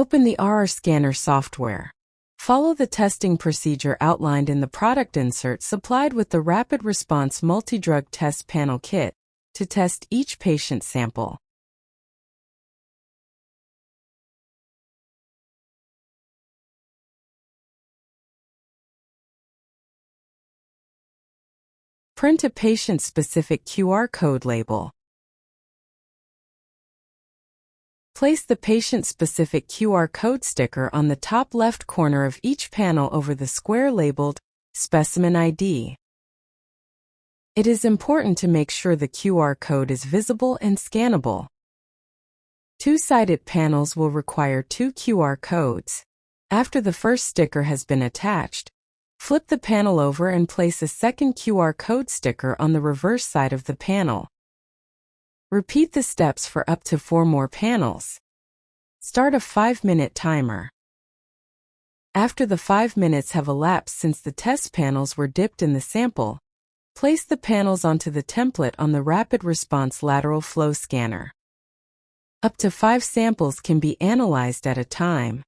Open the RRScanner software. Follow the testing procedure outlined in the product insert supplied with the Rapid Response Multi-Drug Test Panel Kit to test each patient sample. Print a patient-specific QR code label. Place the patient-specific QR code sticker on the top left corner of each panel over the square labeled Specimen ID. It is important to make sure the QR code is visible and scannable. Two-sided panels will require 2 QR codes. After the first sticker has been attached, flip the panel over and place a second QR code sticker on the reverse side of the panel. Repeat the steps for up to 4 more panels. Start a 5-minute timer. After the 5 minutes have elapsed since the test panels were dipped in the sample, place the panels onto the template on the Rapid Response Lateral Flow Scanner. Up to 5 samples can be analyzed at a time.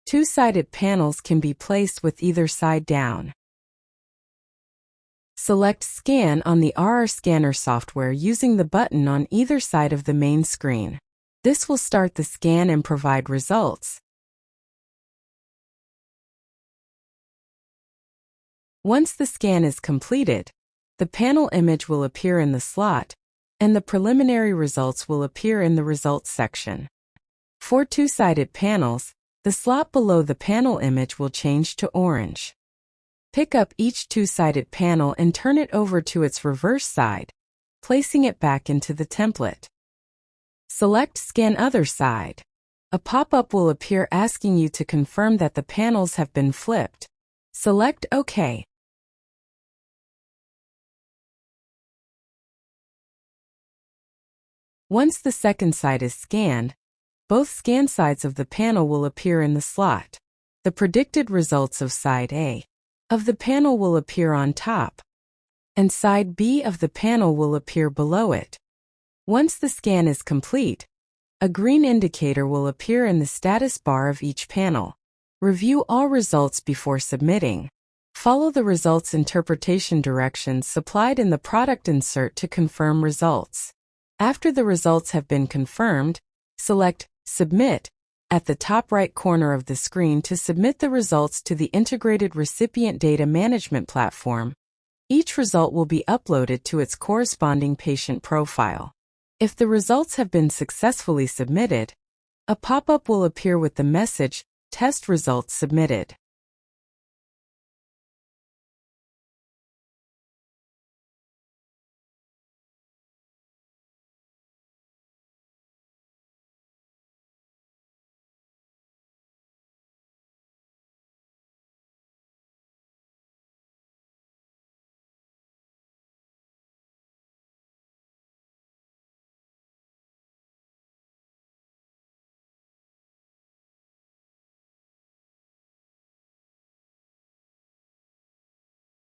Two-sided panels can be placed with either side down. Select Scan on the RRScanner software using the button on either side of the main screen. This will start the scan and provide results. Once the scan is completed, the panel image will appear in the slot, and the preliminary results will appear in the Results section. For two-sided panels, the slot below the panel image will change to orange. Pick up each two-sided panel and turn it over to its reverse side, placing it back into the template. Select Scan Other Side. A pop-up will appear asking you to confirm that the panels have been flipped. Select OK. Once the second side is scanned, both scan sides of the panel will appear in the slot. The predicted results of side A of the panel will appear on top, and side B of the panel will appear below it. Once the scan is complete, a green indicator will appear in the status bar of each panel. Review all results before submitting. Follow the results interpretation directions supplied in the product insert to confirm results. After the results have been confirmed, select Submit at the top right corner of the screen to submit the results to the Integrated Recipient Data Management Platform. Each result will be uploaded to its corresponding patient profile. If the results have been successfully submitted, a pop-up will appear with the message, Test Results Submitted.